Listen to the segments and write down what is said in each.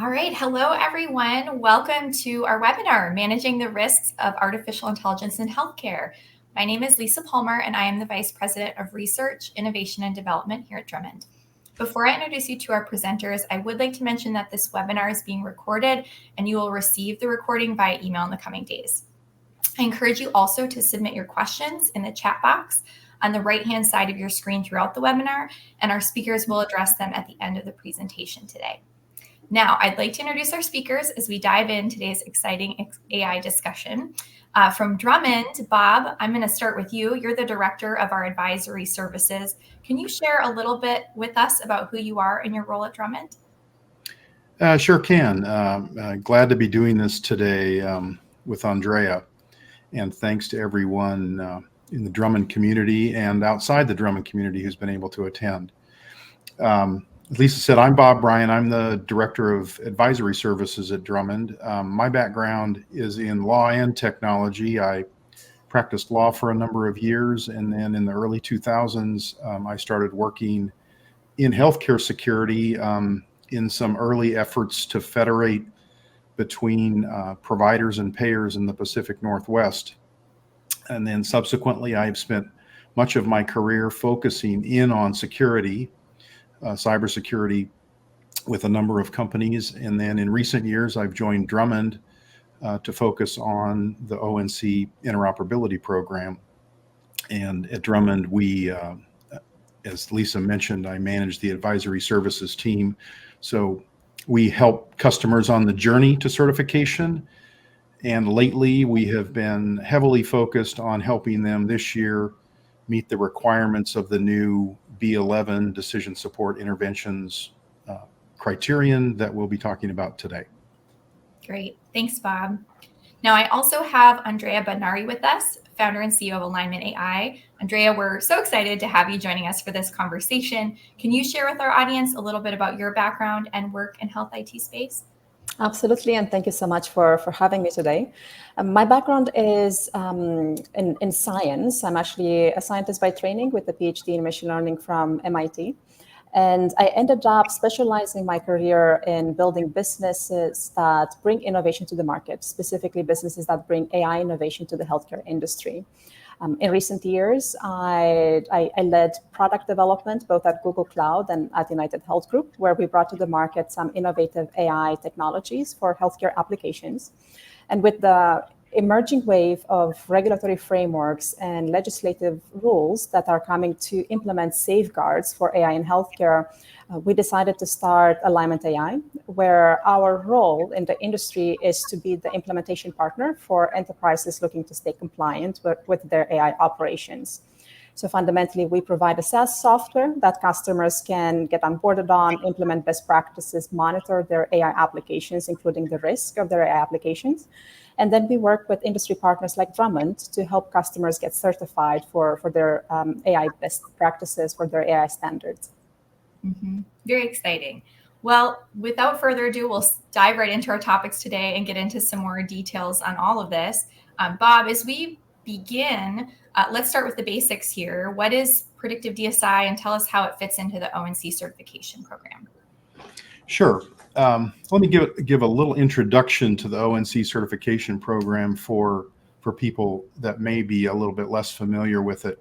All right. Hello, everyone. Welcome to our webinar, Managing the Risks of Artificial Intelligence in Healthcare. My name is Lisa Palmer, and I am the Vice President of Research, Innovation, and Development here at Drummond. Before I introduce you to our presenters, I would like to mention that this webinar is being recorded, and you will receive the recording via email in the coming days. I encourage you also to submit your questions in the chat box on the right-hand side of your screen throughout the webinar, and our speakers will address them at the end of the presentation today. Now, I'd like to introduce our speakers as we dive in today's exciting AI discussion. From Drummond, Bob, I'm going to start with you. You're the Director of our Advisory Services. Can you share a little bit with us about who you are and your role at Drummond? Sure can. Glad to be doing this today with Andreea. And thanks to everyone in the Drummond community and outside the Drummond community who's been able to attend. As Lisa said, I'm Bob Bryan. I'm the Director of Advisory Services at Drummond. My background is in law and technology. I practiced law for a number of years, and then in the early 2000s, I started working in healthcare security in some early efforts to federate between providers and payers in the Pacific Northwest. And then subsequently, I've spent much of my career focusing in on security, cybersecurity with a number of companies. And then in recent years, I've joined Drummond to focus on the ONC interoperability program. And at Drummond, we, as Lisa mentioned, I manage the advisory services team. So we help customers on the journey to certification. And lately, we have been heavily focused on helping them this year meet the requirements of the new B11 decision support interventions criterion that we'll be talking about today. Great. Thanks, Bob. Now, I also have Andreea Bodnari with us, founder and CEO of ALIGNMT AI. Andreea, we're so excited to have you joining us for this conversation. Can you share with our audience a little bit about your background and work in health IT space? Absolutely, and thank you so much for having me today. My background is in science. I'm actually a scientist by training with a PhD in machine learning from MIT. And I ended up specializing my career in building businesses that bring innovation to the market, specifically businesses that bring AI innovation to the healthcare industry. In recent years, I led product development both at Google Cloud and at United Health Group, where we brought to the market some innovative AI technologies for healthcare applications. And with the emerging wave of regulatory frameworks and legislative rules that are coming to implement safeguards for AI in healthcare, we decided to start ALIGNMT AI, where our role in the industry is to be the implementation partner for enterprises looking to stay compliant with their AI operations. So fundamentally, we provide a SaaS software that customers can get onboarded on, implement best practices, monitor their AI applications, including the risk of their AI applications. And then we work with industry partners like Drummond to help customers get certified for their AI best practices, for their AI standards. Mm-hmm. Very exciting. Well, without further ado, we'll dive right into our topics today and get into some more details on all of this. Bob, as we begin, let's start with the basics here. What is Predictive DSI, and tell us how it fits into the ONC certification program? Sure. Let me give a little introduction to the ONC certification program for people that may be a little bit less familiar with it.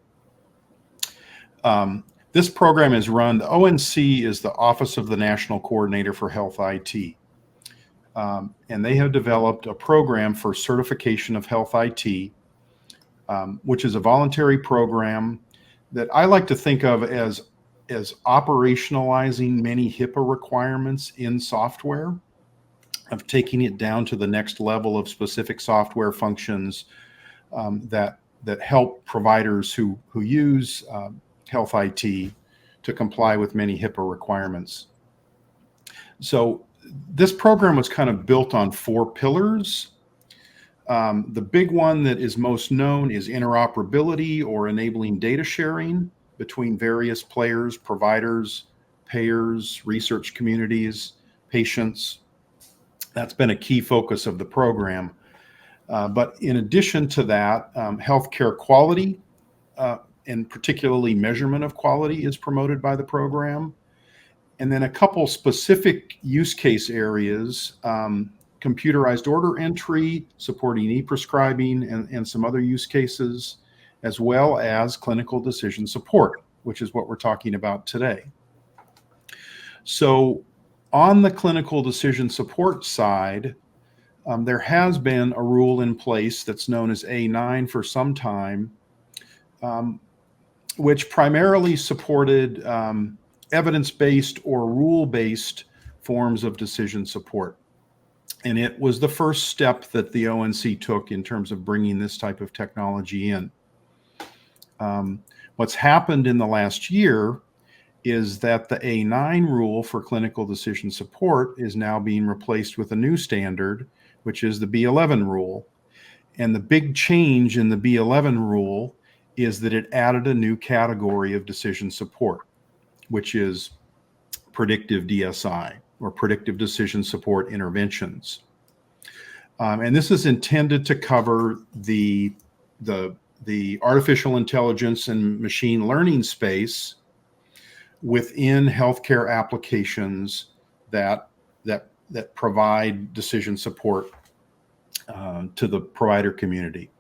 This program is run, the ONC is the Office of the National Coordinator for Health IT. And they have developed a program for certification of health IT, which is a voluntary program that I like to think of as operationalizing many HIPAA requirements in software, of taking it down to the next level of specific software functions that help providers who use health IT to comply with many HIPAA requirements. So this program was kind of built on 4 pillars. The big one that is most known is interoperability, or enabling data sharing between various players, providers, payers, research communities, patients. That's been a key focus of the program. But in addition to that, healthcare quality, and particularly measurement of quality, is promoted by the program. And then a couple specific use case areas, computerized order entry, supporting e-prescribing and some other use cases, as well as clinical decision support, which is what we're talking about today. So on the clinical decision support side, there has been a rule in place that's known as A9 for some time, which primarily supported evidence-based or rule-based forms of decision support. And it was the first step that the ONC took in terms of bringing this type of technology in. What's happened in the last year is that the A9 rule for clinical decision support is now being replaced with a new standard, which is the B11 rule. And the big change in the B11 rule is that it added a new category of decision support, which is predictive DSI, or predictive decision support interventions. And this is intended to cover the artificial intelligence and machine learning space within healthcare applications that provide decision support to the provider community.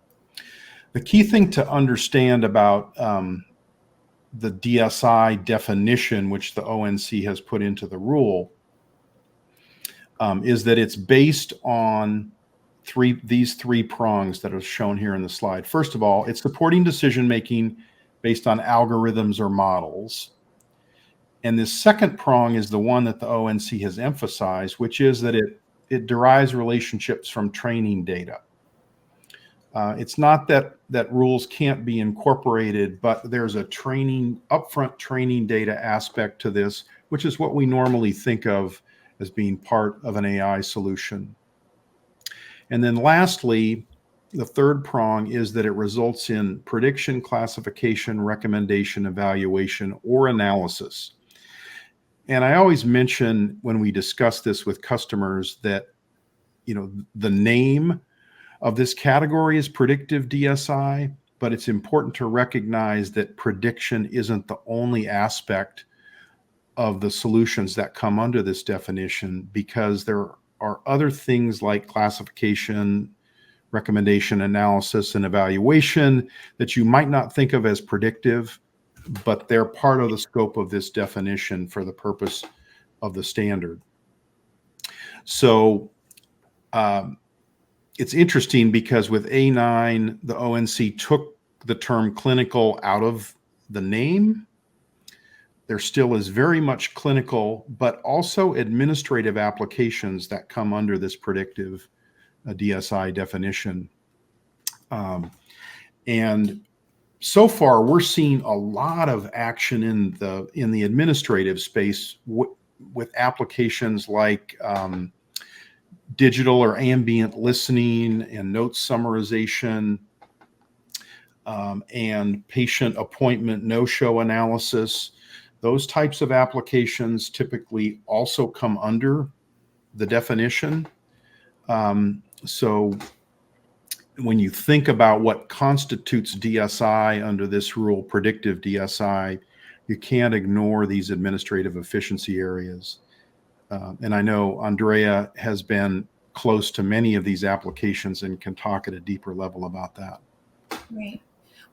The key thing to understand about the DSI definition, which the ONC has put into the rule, is that it's based on these three prongs that are shown here in the slide. First of all, it's supporting decision-making based on algorithms or models. And this second prong is the one that the ONC has emphasized, which is that it derives relationships from training data. It's not that rules can't be incorporated, but there's a upfront training data aspect to this, which is what we normally think of as being part of an AI solution. And then lastly, the third prong is that it results in prediction, classification, recommendation, evaluation, or analysis. And I always mention when we discuss this with customers that, the name of this category is predictive DSI, but it's important to recognize that prediction isn't the only aspect of the solutions that come under this definition, because there are other things like classification, recommendation, analysis, and evaluation that you might not think of as predictive, but they're part of the scope of this definition for the purpose of the standard. So it's interesting because with A9, the ONC took the term clinical out of the name. There still is very much clinical, but also administrative applications that come under this predictive DSI definition. And so far, we're seeing a lot of action in the administrative space with applications like digital or ambient listening and note summarization, and patient appointment no-show analysis. Those types of applications typically also come under the definition. So when you think about what constitutes DSI under this rule, predictive DSI, you can't ignore these administrative efficiency areas. And I know Andreea has been close to many of these applications and can talk at a deeper level about that. Right.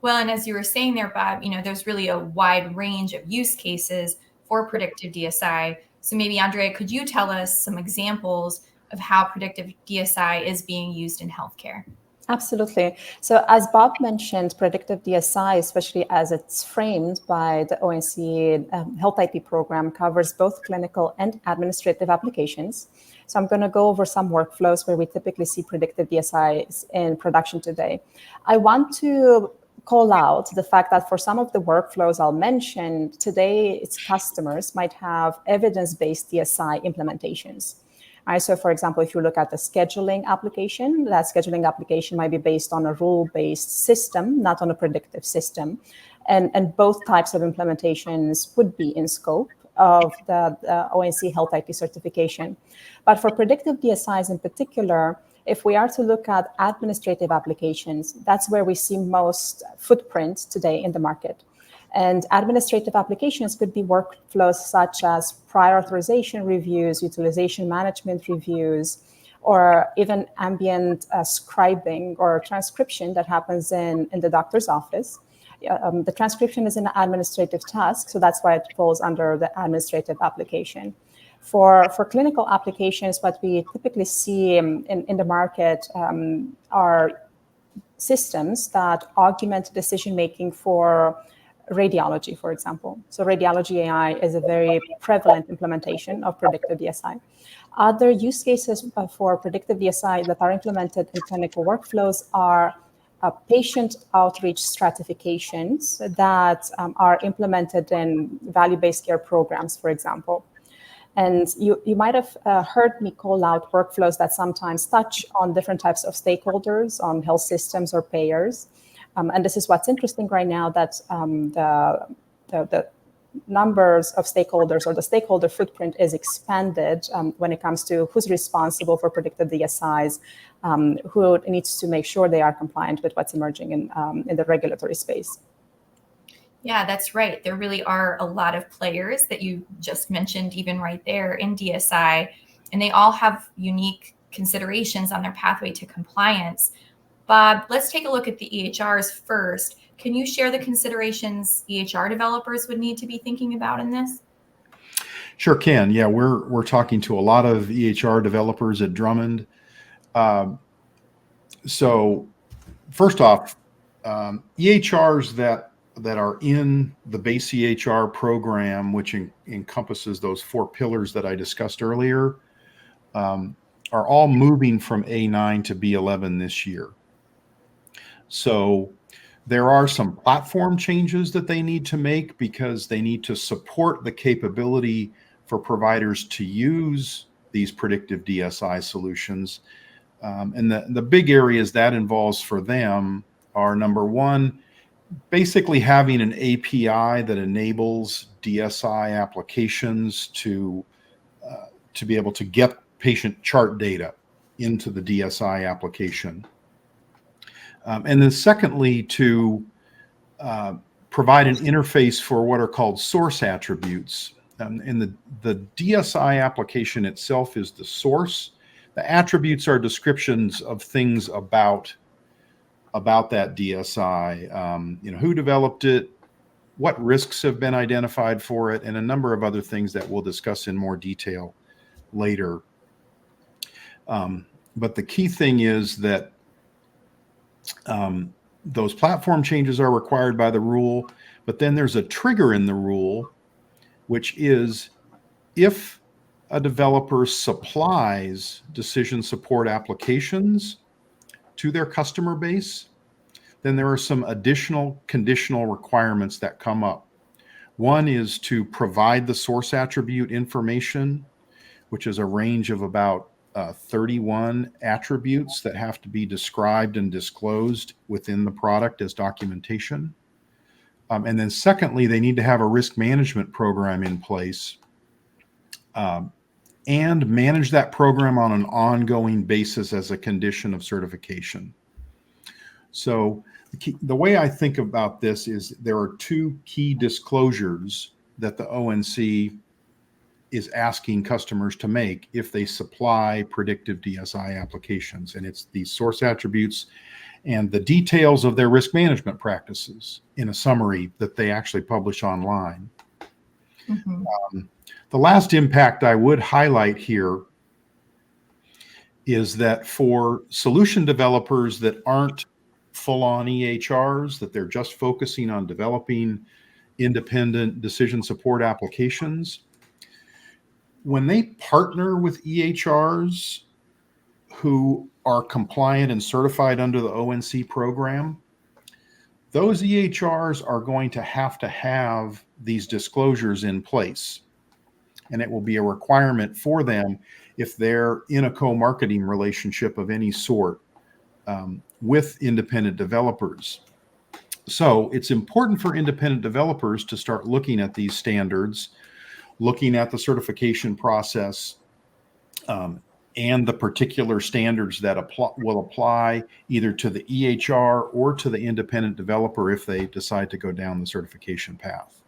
Well, and as you were saying there, Bob, there's really a wide range of use cases for predictive DSI. So maybe, Andreea, could you tell us some examples of how predictive DSI is being used in healthcare? Absolutely. So as Bob mentioned, predictive DSI, especially as it's framed by the ONC Health IT program, covers both clinical and administrative applications. So I'm going to go over some workflows where we typically see predictive DSIs in production today. I want to call out the fact that for some of the workflows I'll mention today, its customers might have evidence-based DSI implementations. All right, so for example, if you look at the scheduling application, that scheduling application might be based on a rule-based system, not on a predictive system. And both types of implementations would be in scope of the ONC Health IT certification. But for predictive DSIs in particular, if we are to look at administrative applications, that's where we see most footprint today in the market. And administrative applications could be workflows such as prior authorization reviews, utilization management reviews, or even ambient scribing or transcription that happens in the doctor's office. The transcription is an administrative task, so that's why it falls under the administrative application. For clinical applications, what we typically see in the market are systems that augment decision-making for radiology, for example. So radiology AI is a very prevalent implementation of Predictive DSI. Other use cases for Predictive DSI that are implemented in clinical workflows are patient outreach stratifications that are implemented in value-based care programs, for example. And you might have heard me call out workflows that sometimes touch on different types of stakeholders, on health systems or payers. And this is what's interesting right now, that the numbers of stakeholders or the stakeholder footprint is expanded when it comes to who's responsible for predictive DSIs, who needs to make sure they are compliant with what's emerging in the regulatory space. Yeah, that's right. There really are a lot of players that you just mentioned, even right there in DSI, and they all have unique considerations on their pathway to compliance. Bob, let's take a look at the EHRs first. Can you share the considerations EHR developers would need to be thinking about in this? Sure can. Yeah, we're talking to a lot of EHR developers at Drummond. So first off, EHRs that are in the base EHR program, which encompasses those 4 pillars that I discussed earlier, are all moving from A9 to B11 this year. So there are some platform changes that they need to make because they need to support the capability for providers to use these predictive DSI solutions. And the big areas that involves for them are, number one, basically having an API that enables DSI applications to be able to get patient chart data into the DSI application. And then secondly, to provide an interface for what are called source attributes. And the DSI application itself is the source. The attributes are descriptions of things about that DSI, who developed it, what risks have been identified for it, and a number of other things that we'll discuss in more detail later. But the key thing is that those platform changes are required by the rule, but then there's a trigger in the rule, which is if a developer supplies decision support applications to their customer base, then there are some additional conditional requirements that come up. One is to provide the source attribute information, which is a range of about 31 attributes that have to be described and disclosed within the product as documentation. And then secondly, they need to have a risk management program in place and manage that program on an ongoing basis as a condition of certification. So the way I think about this is there are 2 key disclosures that the ONC is asking customers to make if they supply predictive DSI applications. And it's these source attributes and the details of their risk management practices in a summary that they actually publish online. Mm-hmm. The last impact I would highlight here is that for solution developers that aren't full-on EHRs, that they're just focusing on developing independent decision support applications, when they partner with EHRs who are compliant and certified under the ONC program, those EHRs are going to have these disclosures in place. And it will be a requirement for them if they're in a co-marketing relationship of any sort with independent developers. So it's important for independent developers to start looking at these standards, looking at the certification process, and the particular standards that will apply either to the EHR or to the independent developer if they decide to go down the certification path.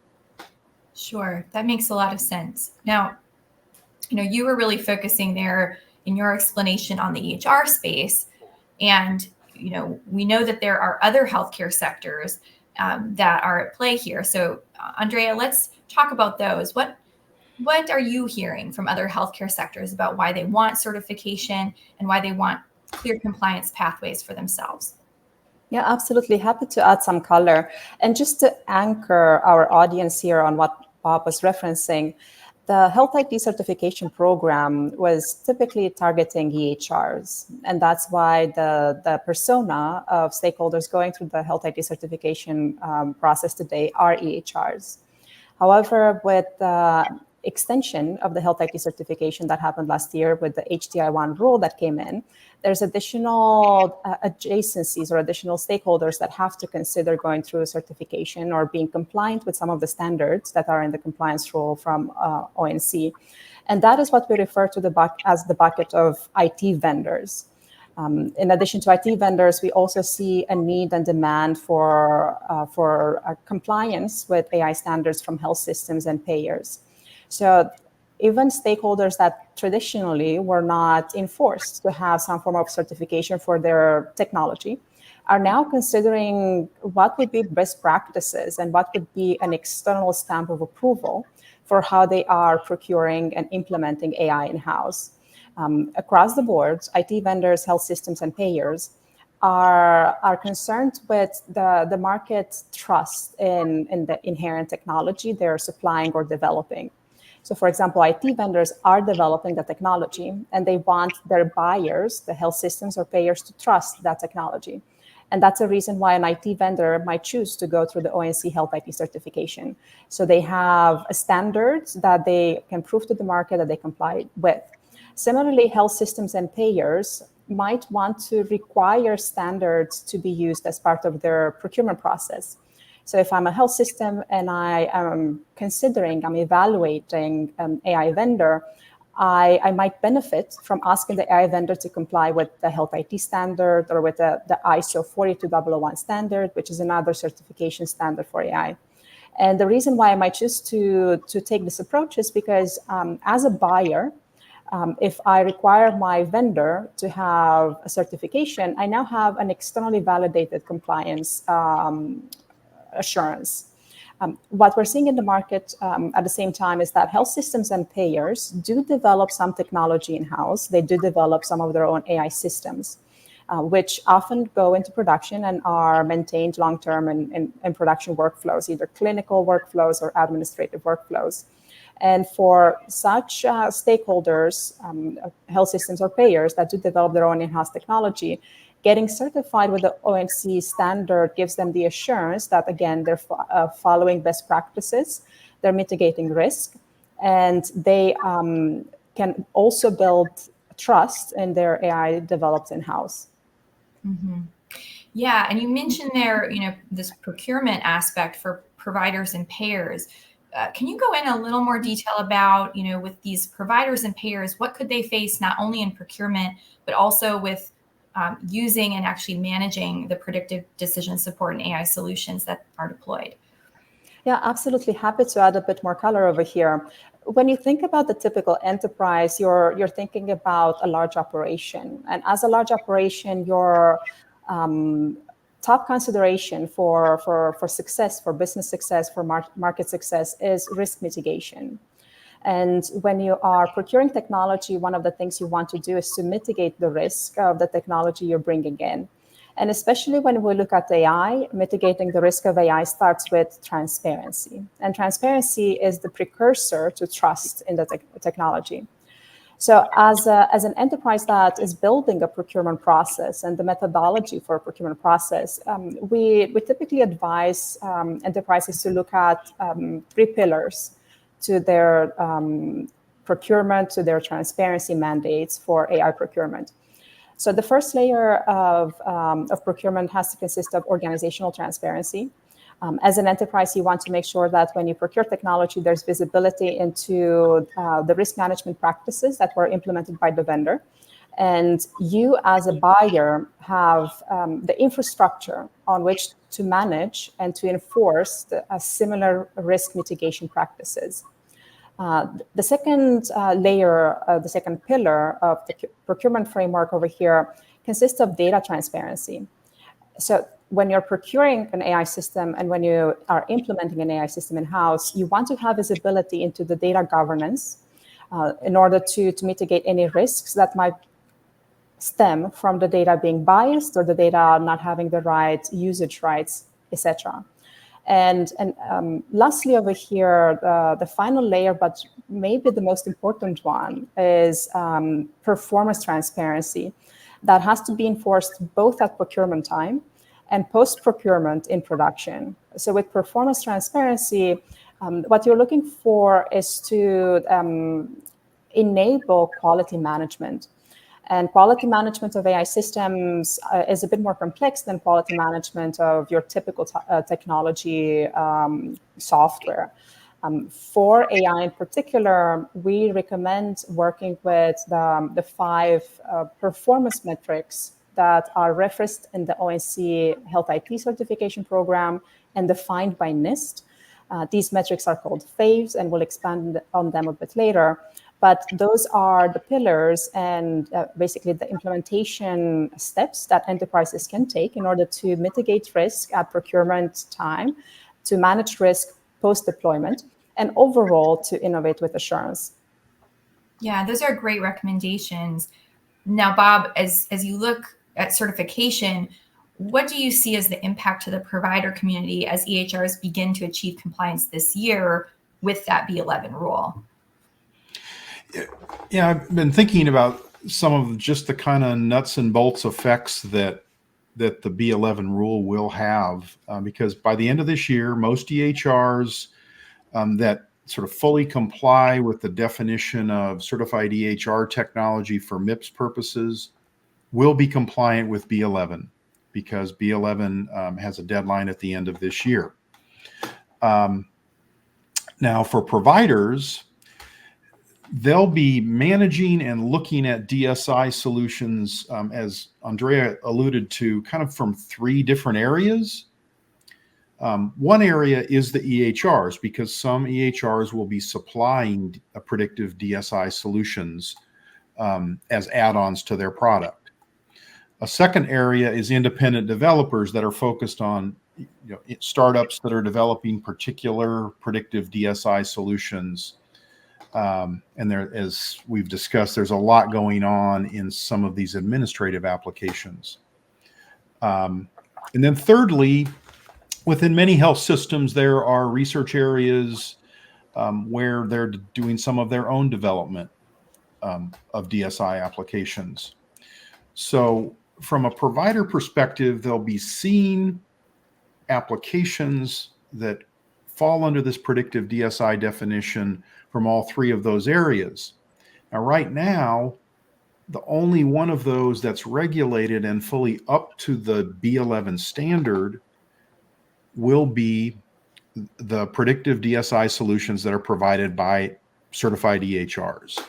Sure, that makes a lot of sense. Now, you were really focusing there in your explanation on the EHR space, and we know that there are other healthcare sectors that are at play here. So, Andreea, let's talk about those. What are you hearing from other healthcare sectors about why they want certification and why they want clear compliance pathways for themselves? Yeah, absolutely. Happy to add some color. And just to anchor our audience here on what Bob was referencing, the Health IT certification program was typically targeting EHRs. And that's why the persona of stakeholders going through the Health IT certification process today are EHRs. However, with the extension of the Health IT certification that happened last year with the HTI-1 rule that came in, there's additional adjacencies or additional stakeholders that have to consider going through certification or being compliant with some of the standards that are in the compliance rule from ONC. And that is what we refer to as the bucket of IT vendors. In addition to IT vendors, we also see a need and demand for compliance with AI standards from health systems and payers. So even stakeholders that traditionally were not enforced to have some form of certification for their technology are now considering what would be best practices and what would be an external stamp of approval for how they are procuring and implementing AI in-house. Across the board, IT vendors, health systems, and payers are concerned with the market trust in the inherent technology they're supplying or developing. So, for example, IT vendors are developing the technology, and they want their buyers, the health systems or payers, to trust that technology. And that's a reason why an IT vendor might choose to go through the ONC Health IT certification. So they have standards that they can prove to the market that they comply with. Similarly, health systems and payers might want to require standards to be used as part of their procurement process. So if I'm a health system and I'm evaluating an AI vendor, I might benefit from asking the AI vendor to comply with the Health IT standard or with the ISO 42001 standard, which is another certification standard for AI. And the reason why I might choose to take this approach is because as a buyer, if I require my vendor to have a certification, I now have an externally validated compliance assurance. What we're seeing in the market at the same time is that health systems and payers do develop some technology in-house. They do develop some of their own AI systems, which often go into production and are maintained long-term in production workflows, either clinical workflows or administrative workflows. And for such stakeholders, health systems or payers that do develop their own in-house technology, getting certified with the ONC standard gives them the assurance that, again, they're following best practices, they're mitigating risk, and they can also build trust in their AI developed in-house. Mm-hmm. Yeah, and you mentioned there, this procurement aspect for providers and payers. Can you go in a little more detail about, with these providers and payers, what could they face not only in procurement, but also with using and actually managing the predictive decision support and AI solutions that are deployed? Yeah, absolutely. Happy to add a bit more color over here. When you think about the typical enterprise, you're thinking about a large operation. And as a large operation, your top consideration for success, for business success, for market success is risk mitigation. And when you are procuring technology, one of the things you want to do is to mitigate the risk of the technology you're bringing in. And especially when we look at AI, mitigating the risk of AI starts with transparency. And transparency is the precursor to trust in the technology. So as an enterprise that is building a procurement process and the methodology for a procurement process, we typically advise enterprises to look at 3 pillars to their procurement, to their transparency mandates for AI procurement. So the first layer of procurement has to consist of organizational transparency. As an enterprise, you want to make sure that when you procure technology, there's visibility into the risk management practices that were implemented by the vendor. And you as a buyer have the infrastructure on which to manage and to enforce similar risk mitigation practices. The second layer, the second pillar of the procurement framework over here consists of data transparency. So when you're procuring an AI system and when you are implementing an AI system in-house, you want to have visibility into the data governance in order to mitigate any risks that might stem from the data being biased or the data not having the right usage rights, etc. And lastly over here, the final layer, but maybe the most important one, is performance transparency that has to be enforced both at procurement time and post-procurement in production. So with performance transparency, what you're looking for is to enable quality management. And quality management of AI systems is a bit more complex than quality management of your typical technology software. For AI in particular, we recommend working with the 5 performance metrics that are referenced in the ONC Health IT certification program and defined by NIST. These metrics are called FAVES, and we'll expand on them a bit later. But those are the pillars and basically the implementation steps that enterprises can take in order to mitigate risk at procurement time, to manage risk post-deployment, and overall to innovate with assurance. Yeah, those are great recommendations. Now, Bob, as you look at certification, what do you see as the impact to the provider community as EHRs begin to achieve compliance this year with that B11 rule? Yeah, I've been thinking about some of just the kind of nuts and bolts effects that the B11 rule will have, because by the end of this year, most EHRs that sort of fully comply with the definition of certified EHR technology for MIPS purposes will be compliant with B11, because B11 has a deadline at the end of this year. Now, for providers, they'll be managing and looking at DSI solutions, as Andreea alluded to, kind of from 3 different areas. One area is the EHRs, because some EHRs will be supplying predictive DSI solutions as add-ons to their product. A second area is independent developers that are focused on startups that are developing particular predictive DSI solutions. And there, as we've discussed, there's a lot going on in some of these administrative applications. And then thirdly, within many health systems, there are research areas where they're doing some of their own development of DSI applications. So from a provider perspective, they'll be seeing applications that fall under this predictive DSI definition from all 3 of those areas. Now, right now, the only one of those that's regulated and fully up to the B11 standard will be the predictive DSI solutions that are provided by certified EHRs.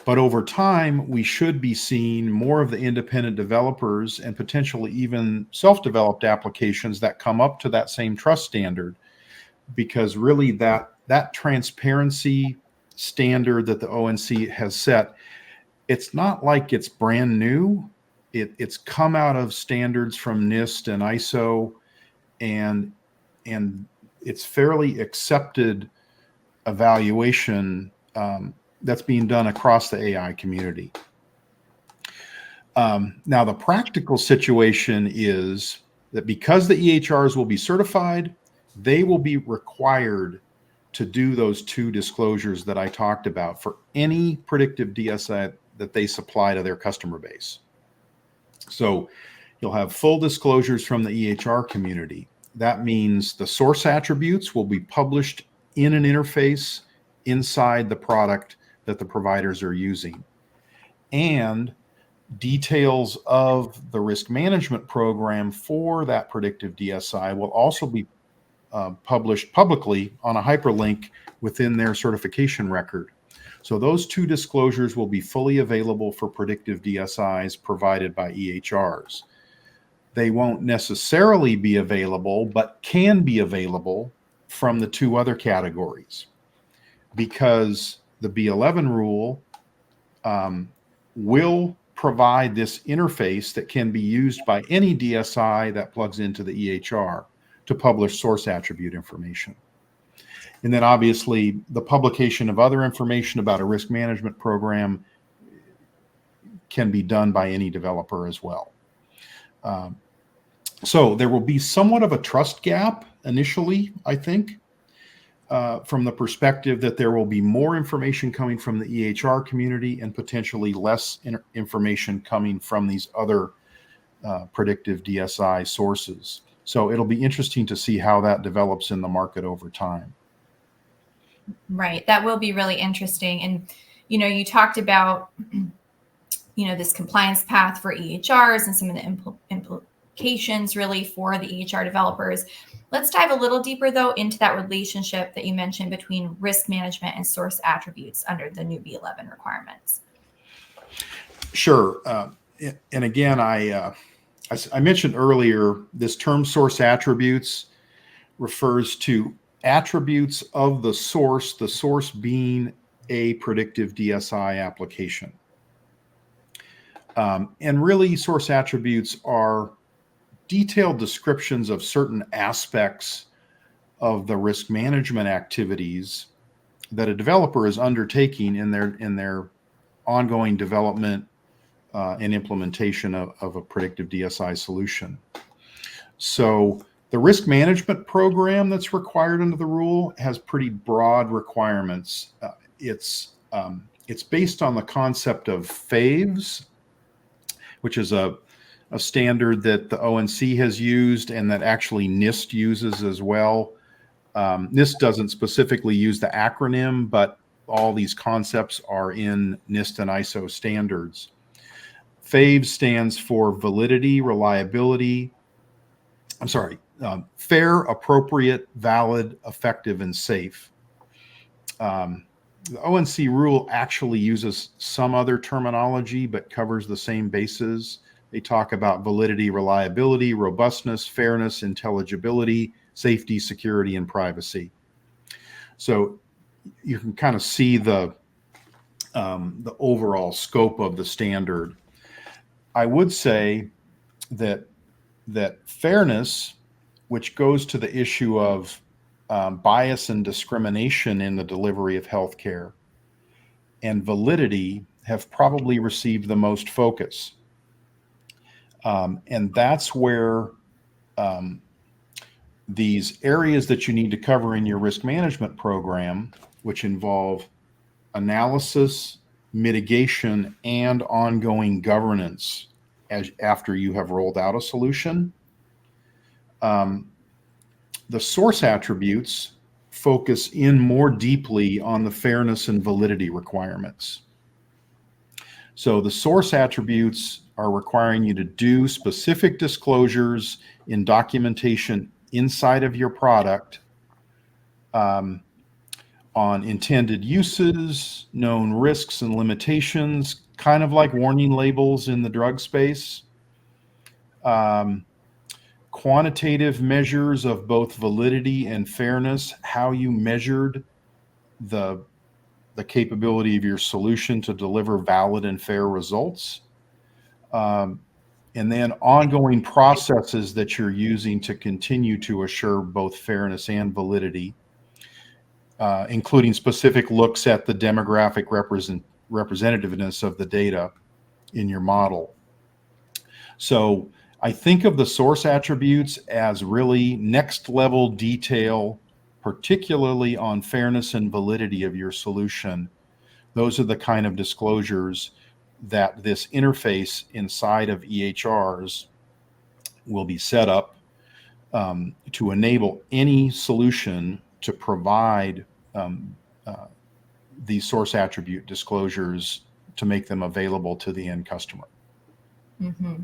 But over time, we should be seeing more of the independent developers and potentially even self-developed applications that come up to that same trust standard, because really that transparency standard that the ONC has set, it's not like it's brand new. It's come out of standards from NIST and ISO, and it's fairly accepted evaluation that's being done across the AI community. Now, the practical situation is that because the EHRs will be certified, they will be required to do those 2 disclosures that I talked about for any predictive DSI that they supply to their customer base. So you'll have full disclosures from the EHR community. That means the source attributes will be published in an interface inside the product that the providers are using. And Details of the risk management program for that predictive DSI will also be published publicly on a hyperlink within their certification record. So those two disclosures will be fully available for predictive DSIs provided by EHRs. They won't necessarily be available, but can be available from the two other categories, because the B11 rule will provide this interface that can be used by any DSI that plugs into the EHR to publish source attribute information. And then obviously the publication of other information about a risk management program can be done by any developer as well. So there will be somewhat of a trust gap initially, I think, from the perspective that there will be more information coming from the EHR community and potentially less information coming from these other predictive DSI sources. So it'll be interesting to see how that develops in the market over time. Right. That will be really interesting. And, you talked about, this compliance path for EHRs and some of the implications really for the EHR developers. Let's dive a little deeper, though, into that relationship that you mentioned between risk management and source attributes under the new B11 requirements. Sure. And again, I mentioned earlier, this term source attributes refers to attributes of the source being a predictive DSI application. And really, source attributes are detailed descriptions of certain aspects of the risk management activities that a developer is undertaking in their ongoing development and implementation of a predictive DSI solution. So the risk management program that's required under the rule has pretty broad requirements. It's based on the concept of FAVES, which is a standard that the ONC has used and that actually NIST uses as well. NIST doesn't specifically use the acronym, but all these concepts are in NIST and ISO standards. FAVE stands for validity, reliability, fair, appropriate, valid, effective, and safe. The ONC rule actually uses some other terminology, but covers the same bases. They talk about validity, reliability, robustness, fairness, intelligibility, safety, security, and privacy. So you can kind of see the overall scope of the standard. I would say that fairness, which goes to the issue of bias and discrimination in the delivery of healthcare, and validity have probably received the most focus. And that's where these areas that you need to cover in your risk management program, which involve analysis, mitigation, and ongoing governance after you have rolled out a solution. The source attributes focus in more deeply on the fairness and validity requirements. So the source attributes are requiring you to do specific disclosures in documentation inside of your product on intended uses, known risks and limitations, kind of like warning labels in the drug space. Quantitative measures of both validity and fairness, how you measured the capability of your solution to deliver valid and fair results. And then ongoing processes that you're using to continue to assure both fairness and validity, including specific looks at the demographic representativeness of the data in your model. So I think of the source attributes as really next level detail, particularly on fairness and validity of your solution. Those are the kind of disclosures that this interface inside of EHRs will be set up to enable any solution to provide these source attribute disclosures to make them available to the end customer. Mm-hmm.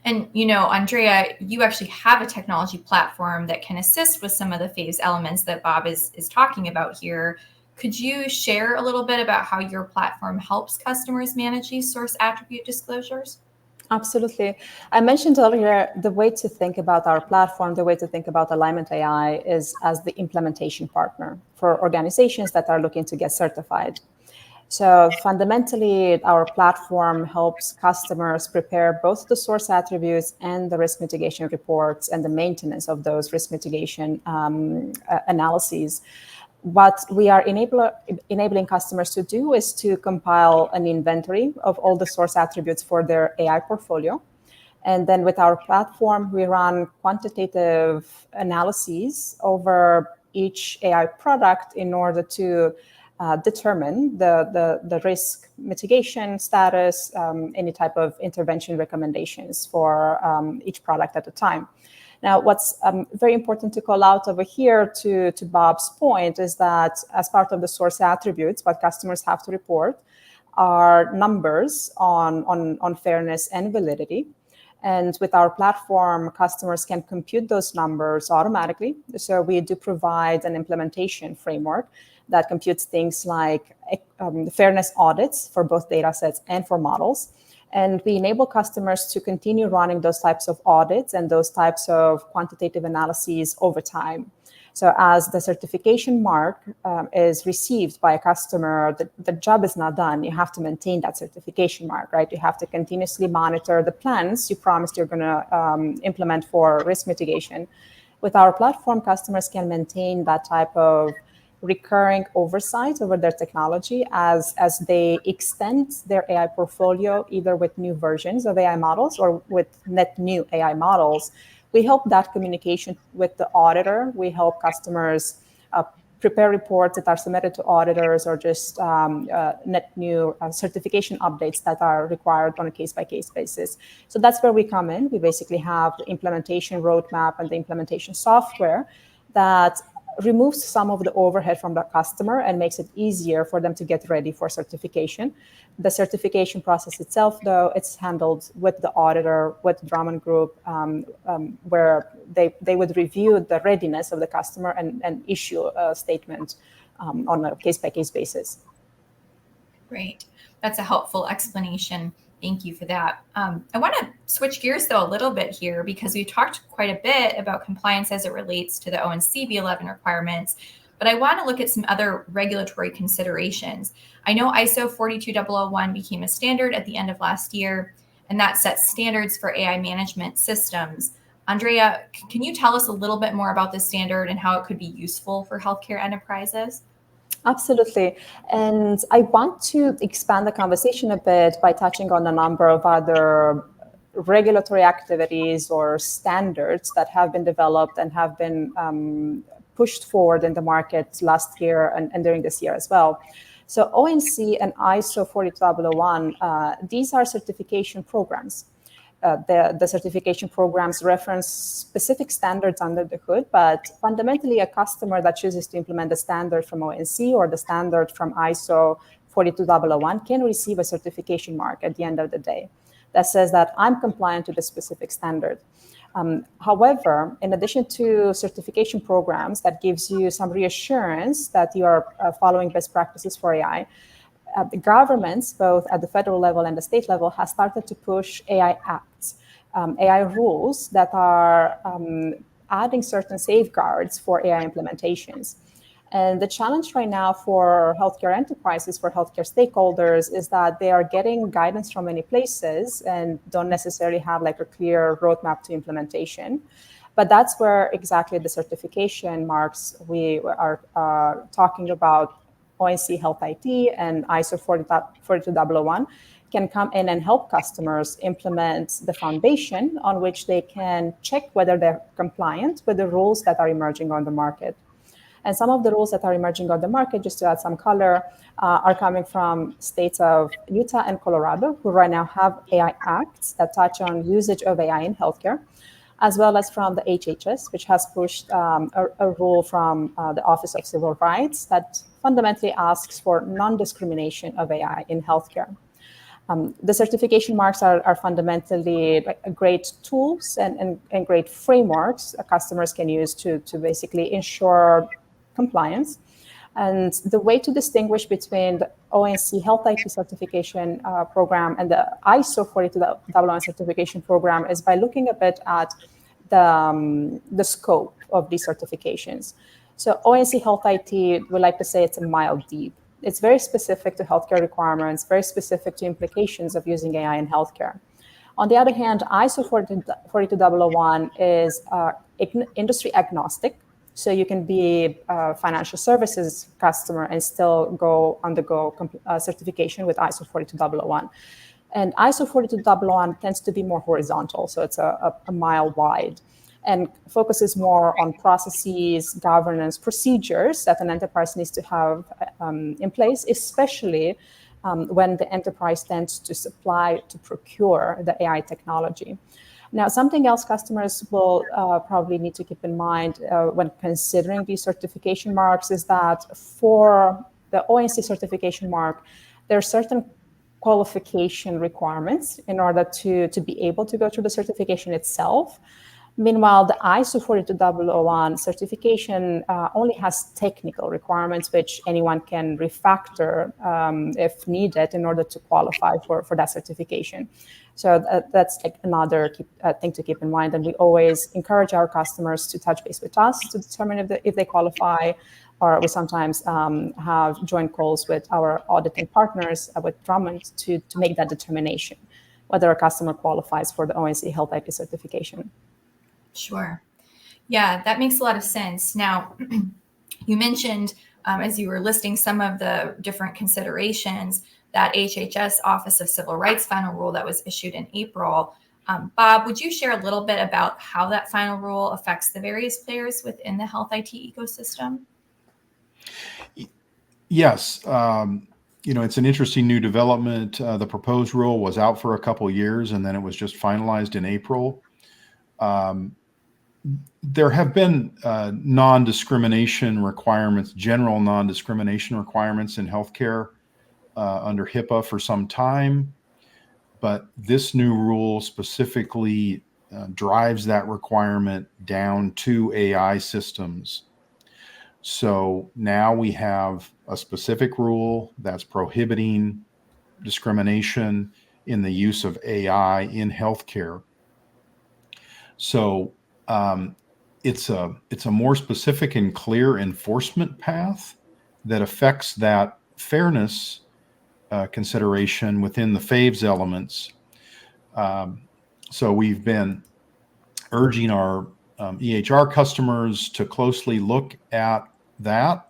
And, Andrea, you actually have a technology platform that can assist with some of the phase elements that Bob is talking about here. Could you share a little bit about how your platform helps customers manage these source attribute disclosures? Absolutely. I mentioned earlier, the way to think about our platform, the way to think about ALIGNMT AI is as the implementation partner for organizations that are looking to get certified. So fundamentally, our platform helps customers prepare both the source attributes and the risk mitigation reports and the maintenance of those risk mitigation analyses. What we are enabling customers to do is to compile an inventory of all the source attributes for their AI portfolio. And then with our platform, we run quantitative analyses over each AI product in order to determine the risk mitigation status, any type of intervention recommendations for each product at a time. Now, what's very important to call out over here to Bob's point is that as part of the source attributes, what customers have to report are numbers on fairness and validity. And with our platform, customers can compute those numbers automatically. So we do provide an implementation framework that computes things like fairness audits for both data sets and for models. And we enable customers to continue running those types of audits and those types of quantitative analyses over time. So as the certification mark is received by a customer, the job is not done. You have to maintain that certification mark, right? You have to continuously monitor the plans you promised you're going to implement for risk mitigation. With our platform, customers can maintain that type of recurring oversight over their technology as they extend their AI portfolio, either with new versions of AI models or with net new AI models. We help that communication with the auditor. We help customers prepare reports that are submitted to auditors or just net new certification updates that are required on a case-by-case basis. So that's where we come in. We basically have the implementation roadmap and the implementation software that removes some of the overhead from the customer and makes it easier for them to get ready for certification. The certification process itself, though, it's handled with the auditor, with Drummond Group, where they would review the readiness of the customer and issue a statement on a case-by-case basis. Great. That's a helpful explanation. Thank you for that. I want to switch gears, though, a little bit here because we've talked quite a bit about compliance as it relates to the ONC B11 requirements, but I want to look at some other regulatory considerations. I know ISO 42001 became a standard at the end of last year, and that sets standards for AI management systems. Andrea, can you tell us a little bit more about this standard and how it could be useful for healthcare enterprises? Absolutely. And I want to expand the conversation a bit by touching on a number of other regulatory activities or standards that have been developed and have been pushed forward in the market last year and during this year as well. So ONC and ISO 42001, these are certification programs. The certification programs reference specific standards under the hood, but fundamentally a customer that chooses to implement the standard from ONC or the standard from ISO 42001 can receive a certification mark at the end of the day that says that I'm compliant to the specific standard. However, in addition to certification programs that gives you some reassurance that you are following best practices for AI, the governments, both at the federal level and the state level, have started to push AI acts, AI rules that are adding certain safeguards for AI implementations. And the challenge right now for healthcare enterprises, for healthcare stakeholders, is that they are getting guidance from many places and don't necessarily have like a clear roadmap to implementation. But that's where exactly the certification marks we are talking about. ONC Health IT and ISO 42001 can come in and help customers implement the foundation on which they can check whether they're compliant with the rules that are emerging on the market. And some of the rules that are emerging on the market, just to add some color, are coming from states of Utah and Colorado, who right now have AI acts that touch on usage of AI in healthcare, as well as from the HHS, which has pushed a rule from the Office of Civil Rights that fundamentally asks for non-discrimination of AI in healthcare. The certification marks are fundamentally great tools and great frameworks customers can use to basically ensure compliance. And the way to distinguish between the ONC Health IT certification program and the ISO 42001 certification program is by looking a bit at the scope of these certifications. So ONC Health IT, we like to say it's a mile deep. It's very specific to healthcare requirements, very specific to implications of using AI in healthcare. On the other hand, ISO 42001 is industry agnostic. So you can be a financial services customer and still undergo certification with ISO 42001. And ISO 42001 tends to be more horizontal, so it's a mile wide, and focuses more on processes, governance, procedures that an enterprise needs to have in place, especially when the enterprise tends to procure the AI technology. Now, something else customers will probably need to keep in mind when considering these certification marks is that for the ONC certification mark, there are certain qualification requirements in order to be able to go through the certification itself. Meanwhile, the ISO 42001 certification only has technical requirements, which anyone can refactor if needed in order to qualify for that certification. So that's like another thing to keep in mind. And we always encourage our customers to touch base with us to determine if they qualify, or we sometimes have joint calls with our auditing partners with Drummond to make that determination, whether a customer qualifies for the ONC Health IT certification. Sure. Yeah, that makes a lot of sense. Now, you mentioned as you were listing some of the different considerations, that HHS Office of Civil Rights final rule that was issued in April. Bob, would you share a little bit about how that final rule affects the various players within the health IT ecosystem? Yes. It's an interesting new development. The proposed rule was out for a couple of years, and then it was just finalized in April. There have been non-discrimination requirements, general non-discrimination requirements in healthcare under HIPAA for some time, but this new rule specifically drives that requirement down to AI systems. So now we have a specific rule that's prohibiting discrimination in the use of AI in healthcare. So it's a more specific and clear enforcement path that affects that fairness consideration within the FAVES elements. So we've been urging our EHR customers to closely look at that,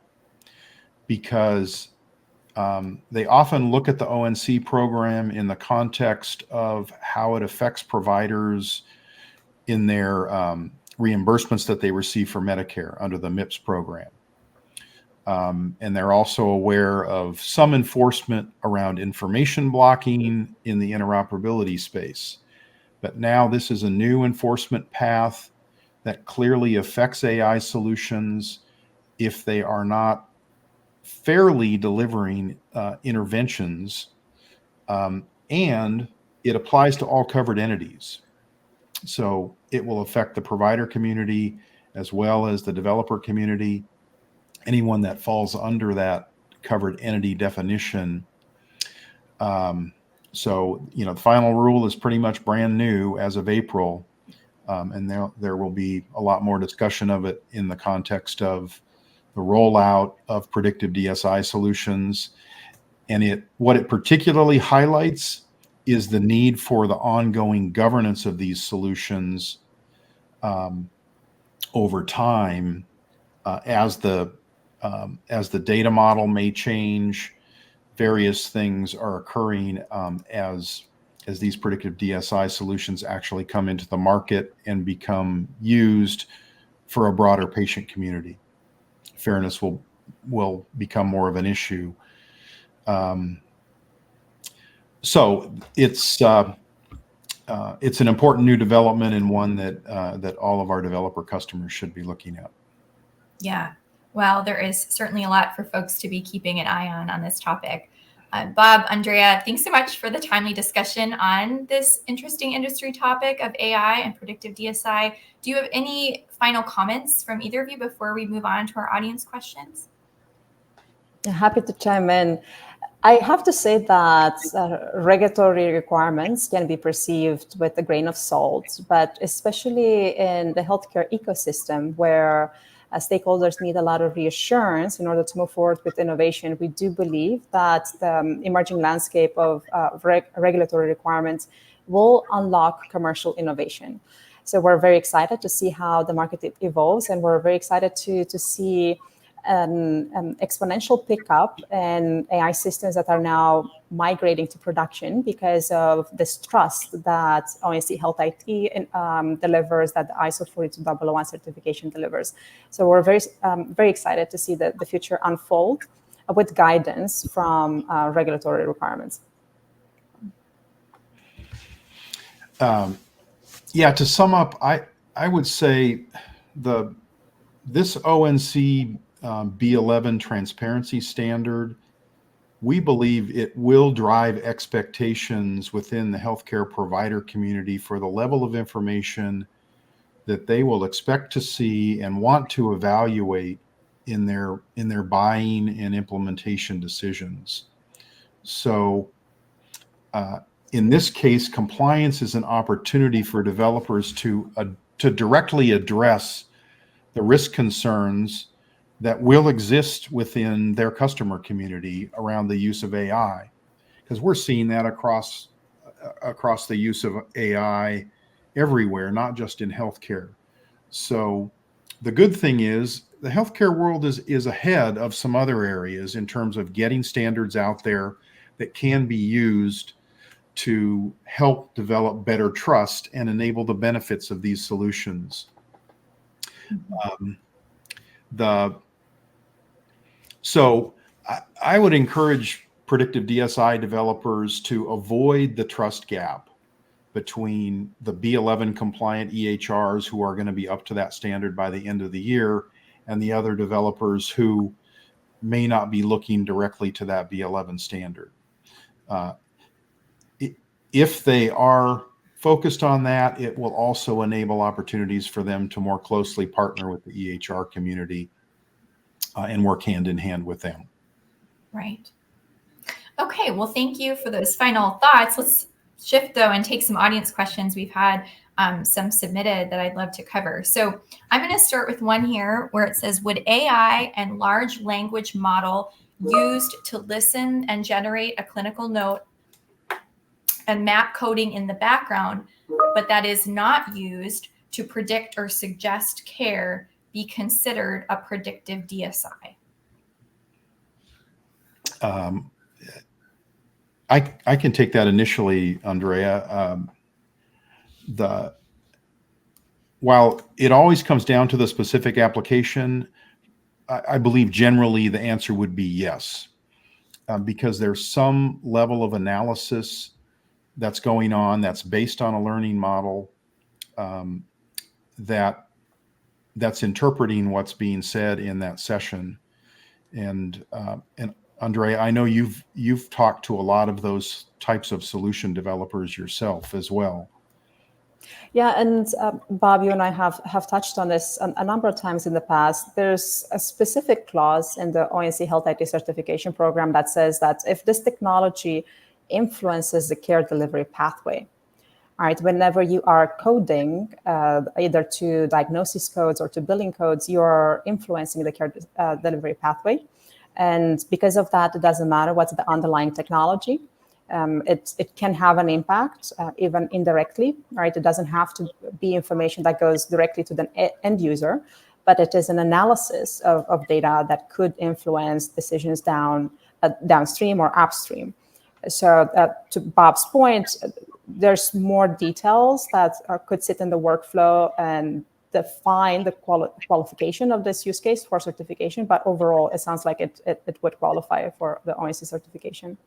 because they often look at the ONC program in the context of how it affects providers in their reimbursements that they receive for Medicare under the MIPS program. And they're also aware of some enforcement around information blocking in the interoperability space. But now this is a new enforcement path that clearly affects AI solutions if they are not fairly delivering interventions, and it applies to all covered entities. So it will affect the provider community as well as the developer community, anyone that falls under that covered entity definition. So, the final rule is pretty much brand new as of April. And there will be a lot more discussion of it in the context of the rollout of predictive DSI solutions. And what it particularly highlights is the need for the ongoing governance of these solutions over time, as the data model may change. Various things are occurring as these predictive DSI solutions actually come into the market and become used for a broader patient community. Fairness will become more of an issue. So it's an important new development, and one that all of our developer customers should be looking at. Yeah. Well, there is certainly a lot for folks to be keeping an eye on this topic. Bob, Andrea, thanks so much for the timely discussion on this interesting industry topic of AI and predictive DSI. Do you have any final comments from either of you before we move on to our audience questions? Happy to chime in. I have to say that regulatory requirements can be perceived with a grain of salt, but especially in the healthcare ecosystem where stakeholders need a lot of reassurance in order to move forward with innovation, we do believe that the emerging landscape of regulatory requirements will unlock commercial innovation. So we're very excited to see how the market evolves, and we're very excited to see an exponential pickup in AI systems that are now migrating to production because of this trust that ONC Health IT delivers, that the ISO 42001 certification delivers. So we're very excited to see the future unfold with guidance from regulatory requirements. Yeah, to sum up, I would say this ONC B11 transparency standard, we believe it will drive expectations within the healthcare provider community for the level of information that they will expect to see and want to evaluate in their buying and implementation decisions. So in this case, compliance is an opportunity for developers to directly address the risk concerns that will exist within their customer community around the use of AI, because we're seeing that across the use of AI everywhere, not just in healthcare. So the good thing is the healthcare world is ahead of some other areas in terms of getting standards out there that can be used to help develop better trust and enable the benefits of these solutions. So I would encourage predictive DSI developers to avoid the trust gap between the B11 compliant EHRs who are going to be up to that standard by the end of the year and the other developers who may not be looking directly to that B11 standard. If they are focused on that, it will also enable opportunities for them to more closely partner with the EHR community and work hand in hand with them. Right. Okay, well, thank you for those final thoughts. Let's shift though and take some audience questions. We've had some submitted that I'd love to cover. So I'm going to start with one here where it says, would AI and large language model used to listen and generate a clinical note and map coding in the background, but that is not used to predict or suggest care, be considered a predictive DSI? I can take that initially, Andrea. While it always comes down to the specific application, I believe generally the answer would be yes, because there's some level of analysis that's going on that's based on a learning model that's interpreting what's being said in that session. And Andrea, I know you've talked to a lot of those types of solution developers yourself as well. Yeah, and Bob, you and I have touched on this a number of times in the past. There's a specific clause in the ONC Health IT certification program that says that if this technology influences the care delivery pathway, all right, whenever you are coding either to diagnosis codes or to billing codes, you're influencing the care delivery pathway. And because of that, it doesn't matter what's the underlying technology. It can have an impact, even indirectly, right? It doesn't have to be information that goes directly to the end user, but it is an analysis of data that could influence decisions downstream or upstream. So to Bob's point, there's more details that could sit in the workflow and define the qualification of this use case for certification. But overall, it sounds like it would qualify for the ONC certification.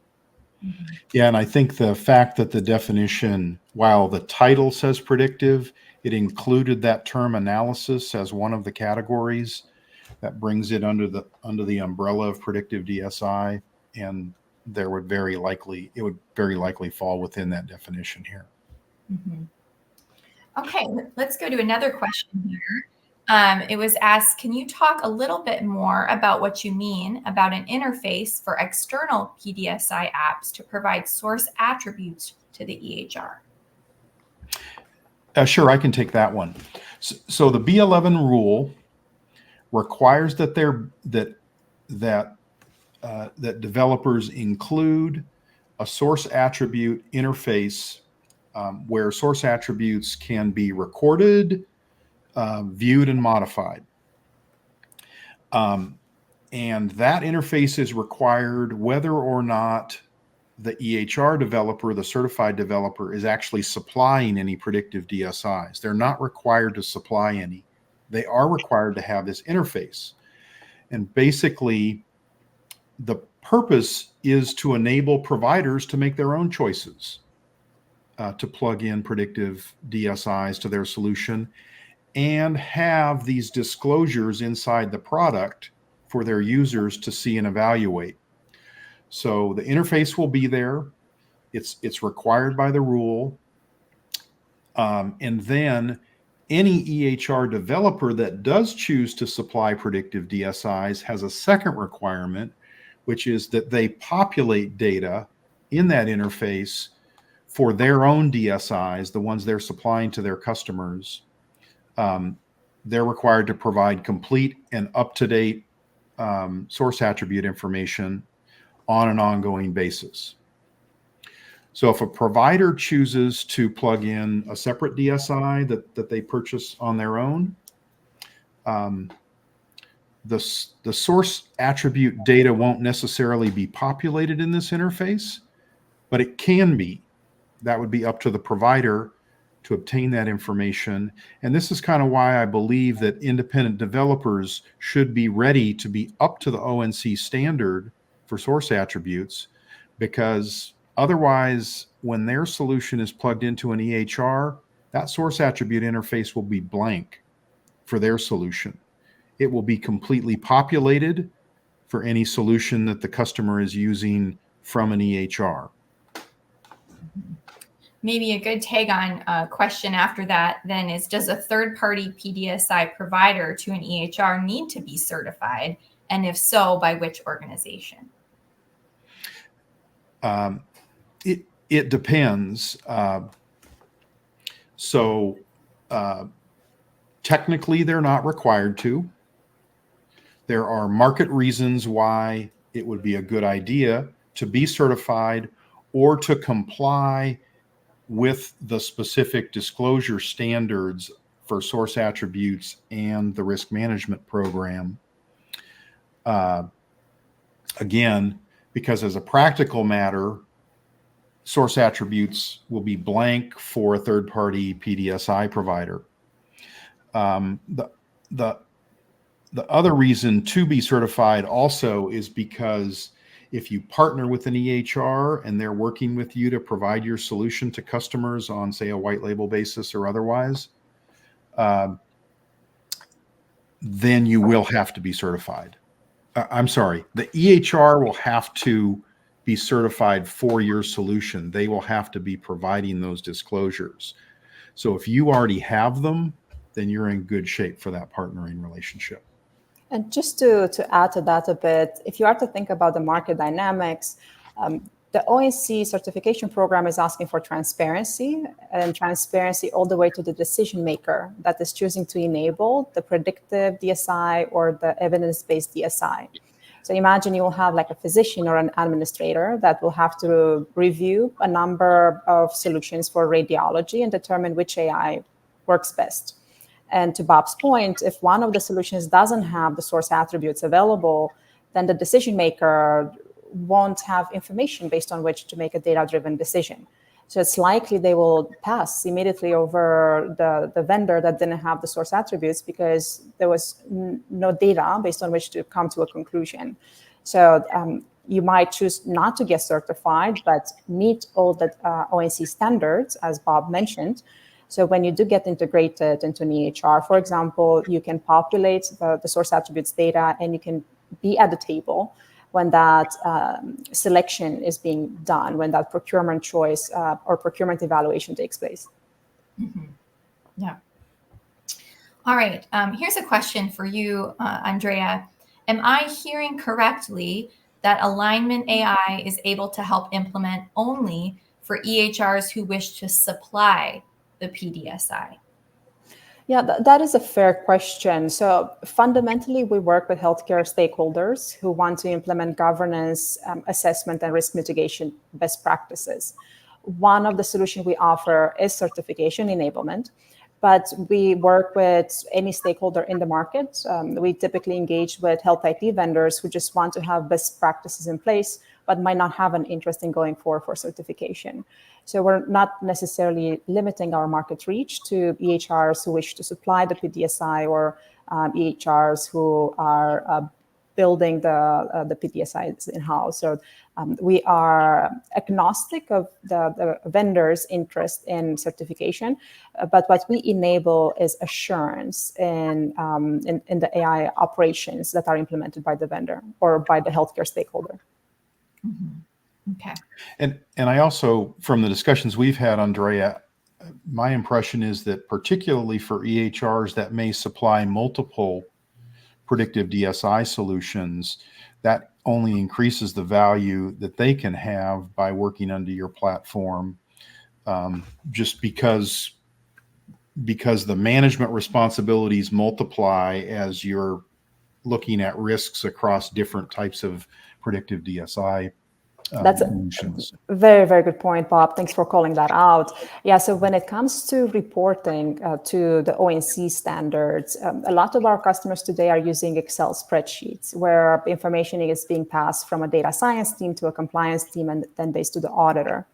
Yeah, and I think the fact that the definition, while the title says predictive, it included that term analysis as one of the categories that brings it under the umbrella of predictive DSI. And it would very likely fall within that definition here. Mm-hmm. Okay, let's go to another question here. It was asked, can you talk a little bit more about what you mean about an interface for external PDSI apps to provide source attributes to the EHR? Sure, I can take that one. So the B11 rule requires that that developers include a source attribute interface where source attributes can be recorded, viewed, and modified. And that interface is required whether or not the EHR developer, the certified developer, is actually supplying any predictive DSIs. They're not required to supply any. They are required to have this interface. And basically, the purpose is to enable providers to make their own choices to plug in predictive DSIs to their solution and have these disclosures inside the product for their users to see and evaluate. So the interface will be there. It's required by the rule. And then any EHR developer that does choose to supply predictive DSIs has a second requirement, which is that they populate data in that interface for their own DSIs, the ones they're supplying to their customers. They're required to provide complete and up-to-date source attribute information on an ongoing basis. So if a provider chooses to plug in a separate DSI that they purchase on their own, the source attribute data won't necessarily be populated in this interface, but it can be. That would be up to the provider to obtain that information. And this is kind of why I believe that independent developers should be ready to be up to the ONC standard for source attributes, because otherwise, when their solution is plugged into an EHR, that source attribute interface will be blank for their solution. It will be completely populated for any solution that the customer is using from an EHR. Maybe a good tag on question after that then is, does a third-party PDSI provider to an EHR need to be certified? And if so, by which organization? It depends. Technically, they're not required to. There are market reasons why it would be a good idea to be certified or to comply with the specific disclosure standards for source attributes and the risk management program. Again, because as a practical matter, source attributes will be blank for a third-party PDSI provider. The other reason to be certified also is because if you partner with an EHR and they're working with you to provide your solution to customers on, say, a white label basis or otherwise, then you will have to be certified. I'm sorry, the EHR will have to be certified for your solution. They will have to be providing those disclosures. So if you already have them, then you're in good shape for that partnering relationship. And just to add to that a bit, if you are to think about the market dynamics, the ONC certification program is asking for transparency, and transparency all the way to the decision maker that is choosing to enable the predictive DSI or the evidence-based DSI. So imagine you will have like a physician or an administrator that will have to review a number of solutions for radiology and determine which AI works best. And to Bob's point, if one of the solutions doesn't have the source attributes available, then the decision maker won't have information based on which to make a data-driven decision. So it's likely they will pass immediately over the vendor that didn't have the source attributes because there was no data based on which to come to a conclusion. So you might choose not to get certified, but meet all the ONC standards, as Bob mentioned. So when you do get integrated into an EHR, for example, you can populate the source attributes data and you can be at the table when that selection is being done, when that procurement choice or procurement evaluation takes place. Mm-hmm. Yeah. All right. Here's a question for you, Andreea. Am I hearing correctly that ALIGNMT AI is able to help implement only for EHRs who wish to supply the PDSI? Yeah, that is a fair question. So fundamentally, we work with healthcare stakeholders who want to implement governance, assessment, and risk mitigation best practices. One of the solutions we offer is certification enablement, but we work with any stakeholder in the market. We typically engage with health IT vendors who just want to have best practices in place, but might not have an interest in going for certification. So we're not necessarily limiting our market reach to EHRs who wish to supply the PDSI or EHRs who are building the PDSIs in-house. So we are agnostic of the vendor's interest in certification, but what we enable is assurance in the AI operations that are implemented by the vendor or by the healthcare stakeholder. Mm-hmm. Okay. And I also, from the discussions we've had, Andreea, my impression is that particularly for EHRs that may supply multiple predictive DSI solutions, that only increases the value that they can have by working under your platform, just because the management responsibilities multiply as you're looking at risks across different types of predictive DSI That's solutions. a very, very good point, Bob. Thanks for calling that out. Yeah, so when it comes to reporting to the ONC standards, a lot of our customers today are using Excel spreadsheets where information is being passed from a data science team to a compliance team and then based to the auditor.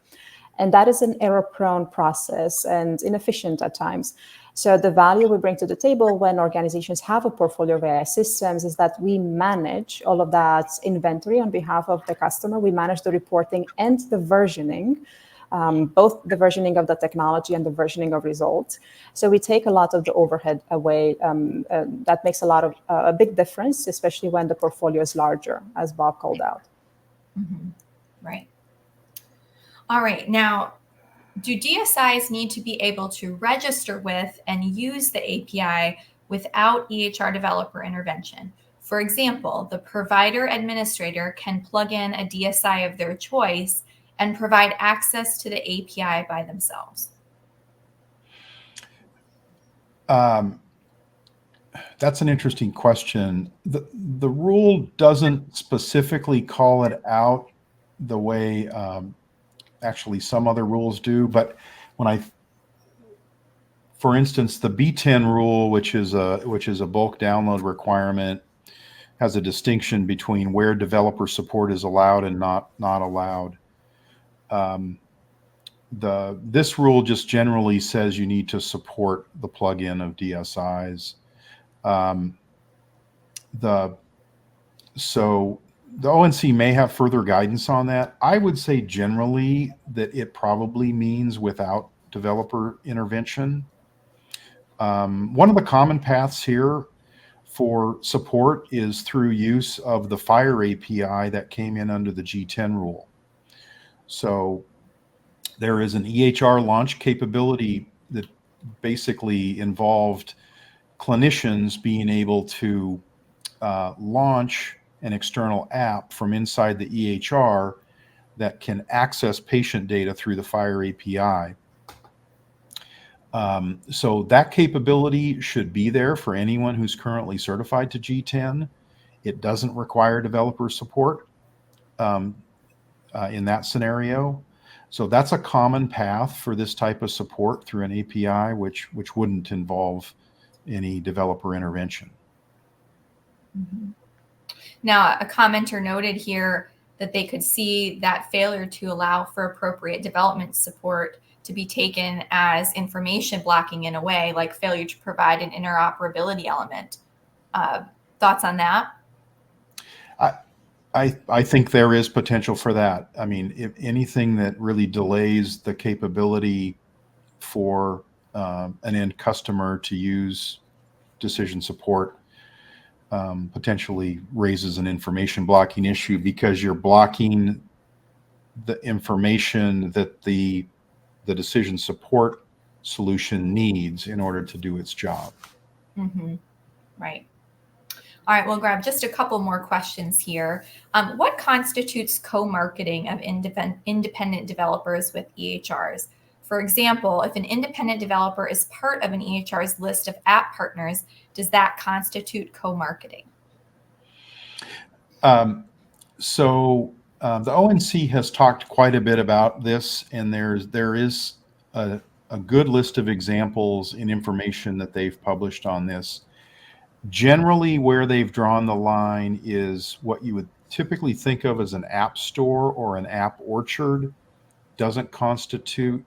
And that is an error-prone process and inefficient at times. So the value we bring to the table when organizations have a portfolio of AI systems is that we manage all of that inventory on behalf of the customer. We manage the reporting and the versioning, both the versioning of the technology and the versioning of results. So we take a lot of the overhead away. That makes a big difference, especially when the portfolio is larger, as Bob called out. Mm-hmm. Right. All right. Now, do DSIs need to be able to register with and use the API without EHR developer intervention? For example, the provider administrator can plug in a DSI of their choice and provide access to the API by themselves. That's an interesting question. The rule doesn't specifically call it out the way actually some other rules do, but for instance, the B10 rule, which is a bulk download requirement, has a distinction between where developer support is allowed and not allowed. This rule just generally says you need to support the plugin of DSIs. So the ONC may have further guidance on that. I would say generally that it probably means without developer intervention. One of the common paths here for support is through use of the FHIR API that came in under the G10 rule. So there is an EHR launch capability that basically involved clinicians being able to launch an external app from inside the EHR that can access patient data through the FHIR API. So that capability should be there for anyone who's currently certified to G10. It doesn't require developer support in that scenario. So that's a common path for this type of support through an API, which wouldn't involve any developer intervention. Mm-hmm. Now, a commenter noted here that they could see that failure to allow for appropriate development support to be taken as information blocking in a way, like failure to provide an interoperability element. Thoughts on that? I think there is potential for that. I mean, if anything that really delays the capability for an end customer to use decision support, potentially raises an information blocking issue because you're blocking the information that the decision support solution needs in order to do its job. Mm-hmm. Right. All right, we'll grab just a couple more questions here. What constitutes co-marketing of independent developers with EHRs? For example, if an independent developer is part of an EHR's list of app partners, does that constitute co-marketing? So the ONC has talked quite a bit about this, and there is a good list of examples and information that they've published on this. Generally, where they've drawn the line is what you would typically think of as an app store or an app orchard doesn't constitute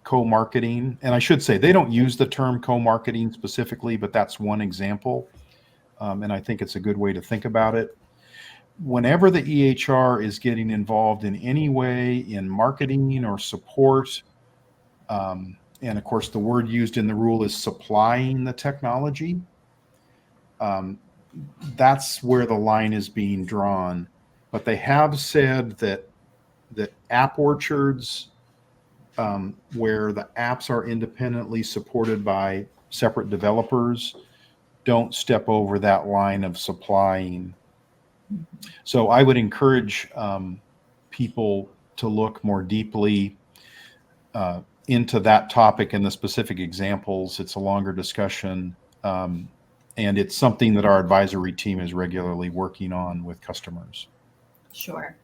co-marketing. And I should say they don't use the term co-marketing specifically, but that's one example. And I think it's a good way to think about it. Whenever the EHR is getting involved in any way in marketing or support, and of course the word used in the rule is supplying the technology, that's where the line is being drawn. But they have said that app orchards, where the apps are independently supported by separate developers, don't step over that line of supplying. So I would encourage people to look more deeply into that topic and the specific examples. It's a longer discussion, and it's something that our advisory team is regularly working on with customers. Sure.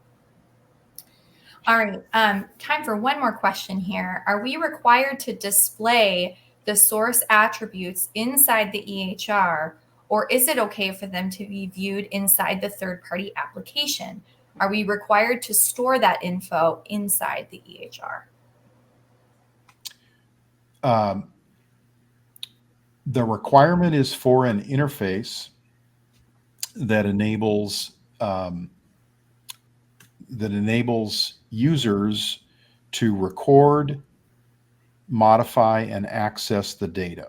All right, time for one more question here. Are we required to display the source attributes inside the EHR, or is it okay for them to be viewed inside the third-party application? Are we required to store that info inside the EHR? The requirement is for an interface that enables users to record, modify, and access the data.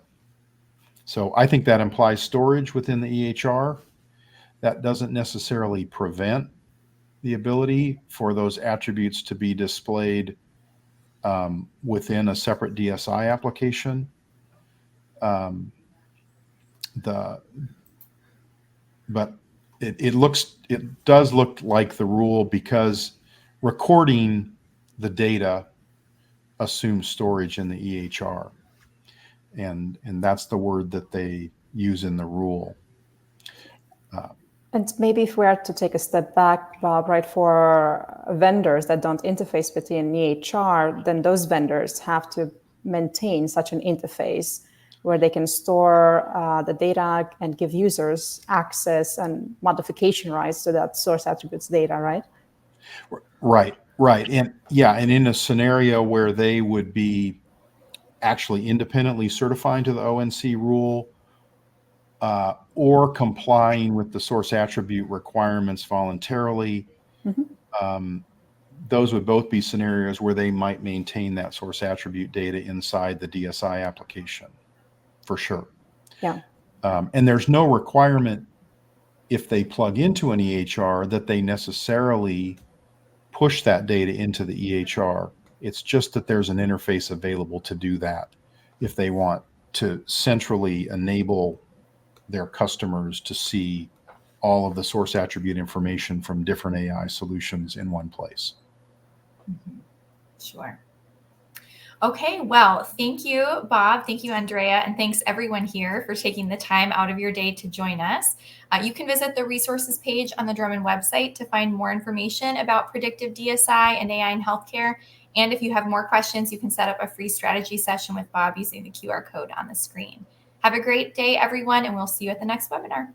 So I think that implies storage within the EHR. That doesn't necessarily prevent the ability for those attributes to be displayed within a separate DSI application. But it does look like the rule because recording the data assumes storage in the EHR, and that's the word that they use in the rule. And maybe if we are to take a step back, Bob, right, for vendors that don't interface with the EHR, then those vendors have to maintain such an interface where they can store the data and give users access and modification rights to that source attributes data, right? Right. And yeah, and in a scenario where they would be actually independently certifying to the ONC rule, or complying with the source attribute requirements voluntarily, those would both be scenarios where they might maintain that source attribute data inside the DSI application, for sure. Yeah. And there's no requirement if they plug into an EHR that they necessarily push that data into the EHR. It's just that there's an interface available to do that if they want to centrally enable their customers to see all of the source attribute information from different AI solutions in one place. Sure. Okay, well, thank you, Bob. Thank you, Andrea. And thanks everyone here for taking the time out of your day to join us. You can visit the resources page on the Drummond website to find more information about predictive DSI and AI in healthcare. And if you have more questions, you can set up a free strategy session with Bob using the QR code on the screen. Have a great day, everyone, and we'll see you at the next webinar.